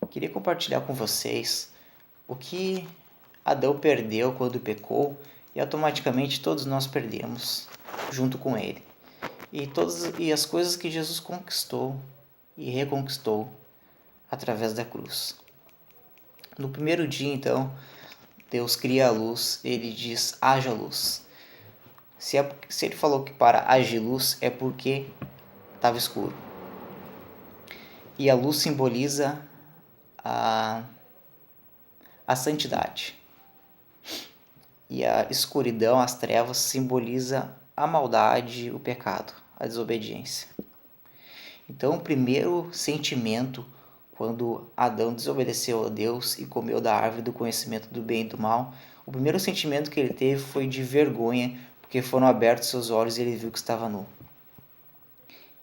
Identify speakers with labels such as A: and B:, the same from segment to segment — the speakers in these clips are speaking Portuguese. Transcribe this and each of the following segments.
A: Queria compartilhar com vocês o que Adão perdeu quando pecou e automaticamente todos nós perdemos junto com ele. E as coisas que Jesus conquistou e reconquistou através da cruz. No primeiro dia, então, Deus cria a luz, ele diz: haja luz. Se ele falou que para haja luz é porque estava escuro. E a luz simboliza a santidade. E a escuridão, as trevas, simboliza a maldade, o pecado, a desobediência. Então, o primeiro sentimento, quando Adão desobedeceu a Deus e comeu da árvore do conhecimento do bem e do mal, o primeiro sentimento que ele teve foi de vergonha, porque foram abertos seus olhos e ele viu que estava nu.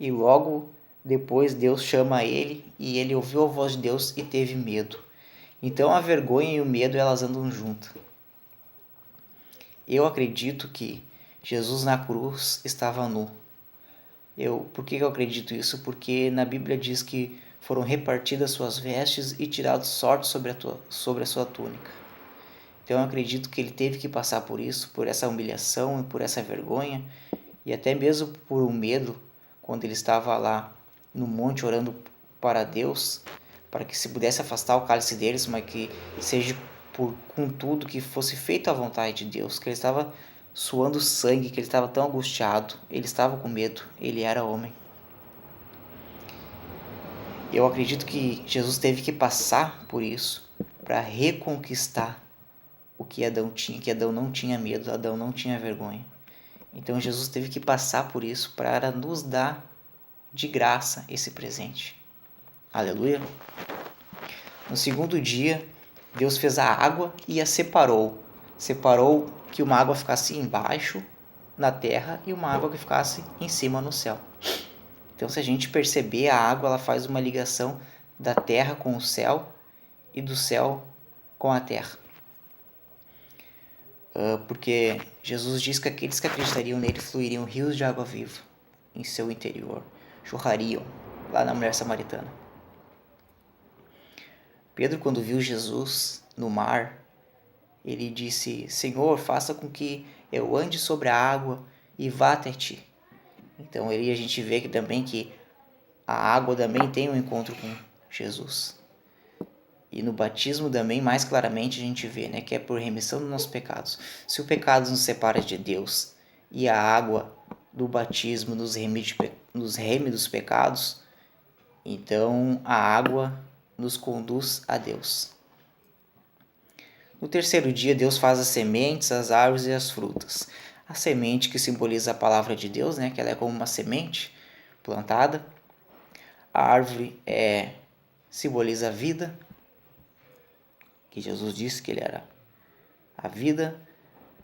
A: E logo depois Deus chama ele e ele ouviu a voz de Deus e teve medo. Então a vergonha e o medo elas andam juntas. Eu acredito que Jesus na cruz estava nu. Por que eu acredito isso? Porque na Bíblia diz que foram repartidas suas vestes e tirados sorte sobre a sua túnica. Então eu acredito que ele teve que passar por isso, por essa humilhação e por essa vergonha, e até mesmo por um medo, quando ele estava lá no monte orando para Deus, para que se pudesse afastar o cálice deles, mas que seja com tudo que fosse feito à vontade de Deus, que ele estava suando sangue, que ele estava tão angustiado, ele estava com medo, ele era homem. Eu acredito que Jesus teve que passar por isso para reconquistar o que Adão tinha, que Adão não tinha medo, Adão não tinha vergonha. Então Jesus teve que passar por isso para nos dar de graça esse presente. Aleluia! No segundo dia, Deus fez a água e a separou. Separou que uma água ficasse embaixo na terra e uma água que ficasse em cima no céu. Então, se a gente perceber, a água ela faz uma ligação da terra com o céu e do céu com a terra. Porque Jesus diz que aqueles que acreditariam nele fluiriam rios de água viva em seu interior, jorrariam lá na mulher samaritana. Pedro, quando viu Jesus no mar, ele disse: Senhor, faça com que eu ande sobre a água e vá até ti. Então a gente vê que também que a água também tem um encontro com Jesus. E no batismo também, mais claramente, a gente vê, né, que é por remissão dos nossos pecados. Se o pecado nos separa de Deus e a água do batismo nos reme dos pecados, então a água nos conduz a Deus. No terceiro dia, Deus faz as sementes, as árvores e as frutas. A semente que simboliza a palavra de Deus, né, que ela é como uma semente plantada. A árvore simboliza a vida, que Jesus disse que ele era a vida,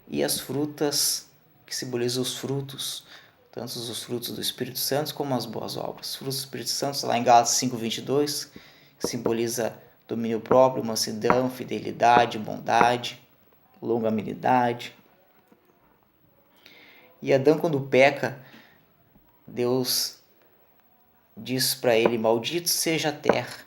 A: e as frutas, que simbolizam os frutos, tanto os frutos do Espírito Santo como as boas obras. Os frutos do Espírito Santo, lá em Gálatas 5:22, que simboliza domínio próprio, mansidão, fidelidade, bondade, longanimidade. E Adão, quando peca, Deus diz para ele: maldito seja a terra,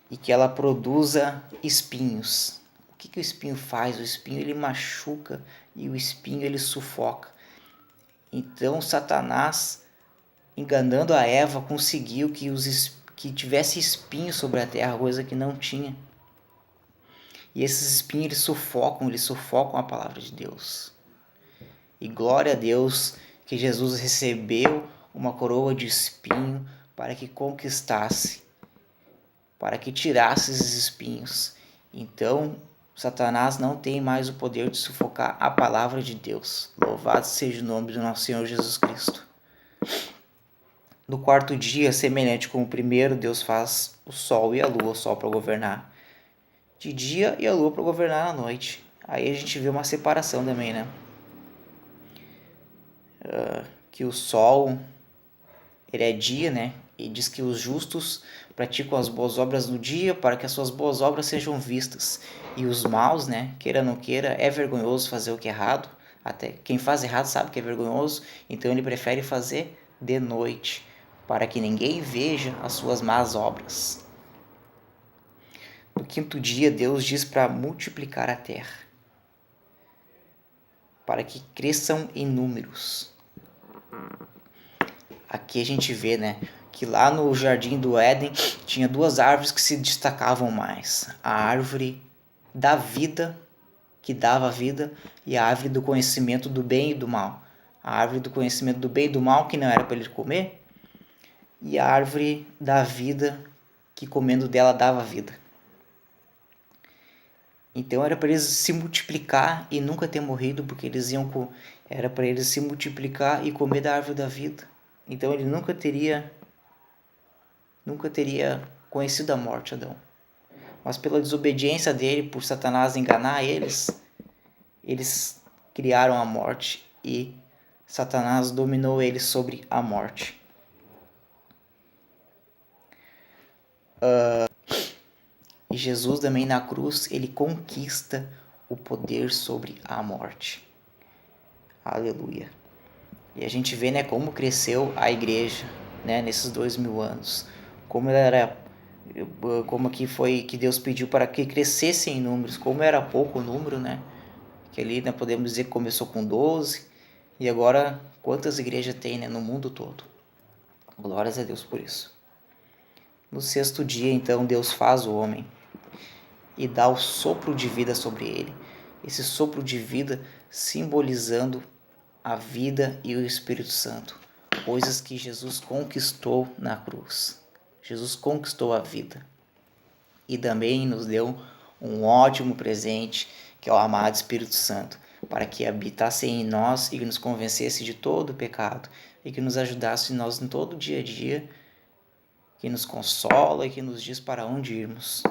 A: e que ela produza espinhos. O que o espinho faz? O espinho ele machuca e o espinho ele sufoca. Então Satanás, enganando a Eva, conseguiu que tivesse espinhos sobre a terra, coisa que não tinha. E esses espinhos eles sufocam a palavra de Deus. E glória a Deus que Jesus recebeu uma coroa de espinho para que conquistasse, para que tirasse esses espinhos. Então, Satanás não tem mais o poder de sufocar a palavra de Deus. Louvado seja o nome do nosso Senhor Jesus Cristo. No quarto dia, semelhante com o primeiro, Deus faz o sol e a lua, o sol para governar de dia e a lua para governar à noite. Aí a gente vê uma separação também, né? Que o sol, ele é dia, né? E diz que os justos praticam as boas obras no dia para que as suas boas obras sejam vistas. E os maus, né? Queira ou não queira, é vergonhoso fazer o que é errado. Até quem faz errado sabe que é vergonhoso. Então ele prefere fazer de noite, para que ninguém veja as suas más obras. no quinto dia, Deus diz para multiplicar a terra, para que cresçam em números. Aqui a gente vê, né, que lá no Jardim do Éden tinha duas árvores que se destacavam mais. A árvore da vida, que dava vida, e a árvore do conhecimento do bem e do mal. A árvore do conhecimento do bem e do mal, que não era para ele comer, e a árvore da vida, que comendo dela dava vida. Então era para eles se multiplicar e nunca ter morrido, porque era para eles se multiplicar e comer da árvore da vida. Então ele nunca teria conhecido a morte, Adão. Mas pela desobediência dele, por Satanás enganar eles criaram a morte e Satanás dominou eles sobre a morte. E Jesus também na cruz, ele conquista o poder sobre a morte. Aleluia. E a gente vê, né, como cresceu a igreja, né, nesses 2000 anos. Como aqui foi que Deus pediu para que crescessem em números, como era pouco o número, né? Que ali, né, podemos dizer que começou com 12, e agora quantas igrejas tem, né, no mundo todo. Glórias a Deus por isso. No sexto dia, então, Deus faz o homem e dá o sopro de vida sobre ele. Esse sopro de vida simbolizando a vida e o Espírito Santo, coisas que Jesus conquistou na cruz. Jesus conquistou a vida e também nos deu um ótimo presente, que é o amado Espírito Santo, para que habitasse em nós e nos convencesse de todo o pecado e que nos ajudasse nós em todo o dia a dia, que nos consola e que nos diz para onde irmos.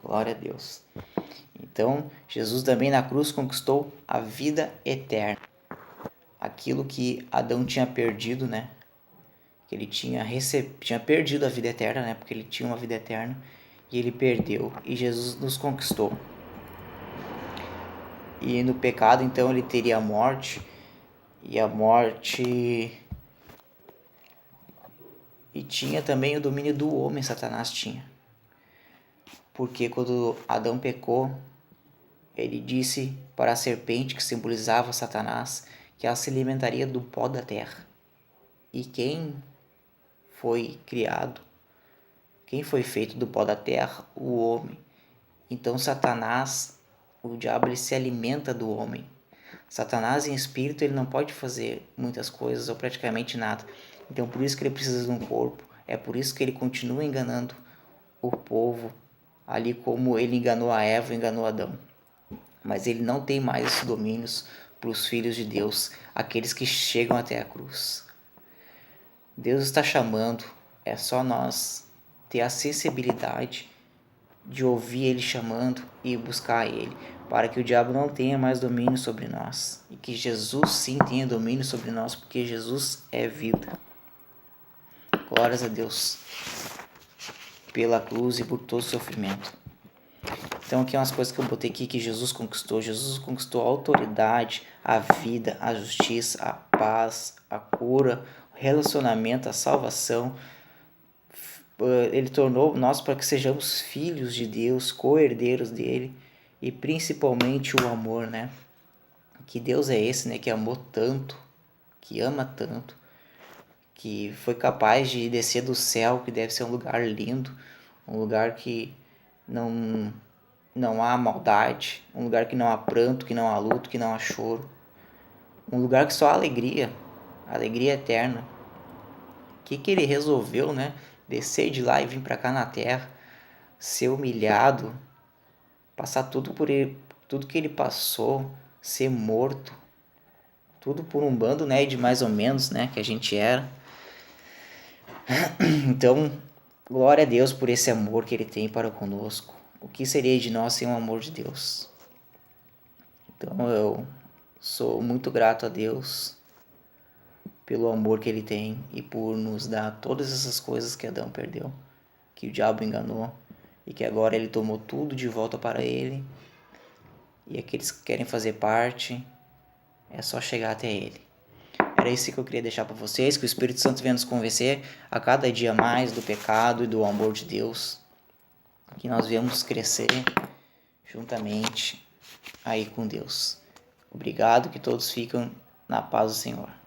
A: Glória a Deus. Então, Jesus também na cruz conquistou a vida eterna. Aquilo que Adão tinha perdido, né? Que ele tinha perdido a vida eterna, né? Porque ele tinha uma vida eterna e ele perdeu. E Jesus nos conquistou. E no pecado, então, ele teria a morte. E a morte... E tinha também o domínio do homem, Satanás tinha. Porque quando Adão pecou, ele disse para a serpente, que simbolizava Satanás, que ela se alimentaria do pó da terra. E quem foi criado, quem foi feito do pó da terra? O homem. Então Satanás, o diabo, ele se alimenta do homem. Satanás em espírito, ele não pode fazer muitas coisas ou praticamente nada. Então por isso que ele precisa de um corpo. É por isso que ele continua enganando o povo, ali como ele enganou a Eva, enganou Adão. Mas ele não tem mais esses domínios para os filhos de Deus, aqueles que chegam até a cruz. Deus está chamando, é só nós ter a sensibilidade de ouvir Ele chamando e buscar Ele, para que o diabo não tenha mais domínio sobre nós, e que Jesus sim tenha domínio sobre nós, porque Jesus é vida. Glórias a Deus pela cruz e por todo o sofrimento. Então aqui umas coisas que eu botei aqui que Jesus conquistou. Jesus conquistou a autoridade, a vida, a justiça, a paz, a cura, o relacionamento, a salvação. Ele tornou nós para que sejamos filhos de Deus, co-herdeiros dele, e principalmente o amor, né? Que Deus é esse, né? Que amou tanto, que ama tanto, que foi capaz de descer do céu, que deve ser um lugar lindo, um lugar que não há maldade, um lugar que não há pranto, que não há luto, que não há choro, um lugar que só há alegria, alegria eterna. O que ele resolveu, né? Descer de lá e vir para cá na terra, ser humilhado, passar tudo por ele, tudo que ele passou, ser morto, tudo por um bando, né, de mais ou menos, né, que a gente era. Então, glória a Deus por esse amor que ele tem para conosco. O que seria de nós sem o amor de Deus? Então eu sou muito grato a Deus pelo amor que ele tem e por nos dar todas essas coisas que Adão perdeu, que o diabo enganou, e que agora ele tomou tudo de volta para ele. E aqueles que querem fazer parte, é só chegar até ele. Era isso que eu queria deixar para vocês, que o Espírito Santo venha nos convencer a cada dia mais do pecado e do amor de Deus. que nós viemos crescer juntamente aí com Deus. Obrigado, que todos ficam na paz do Senhor.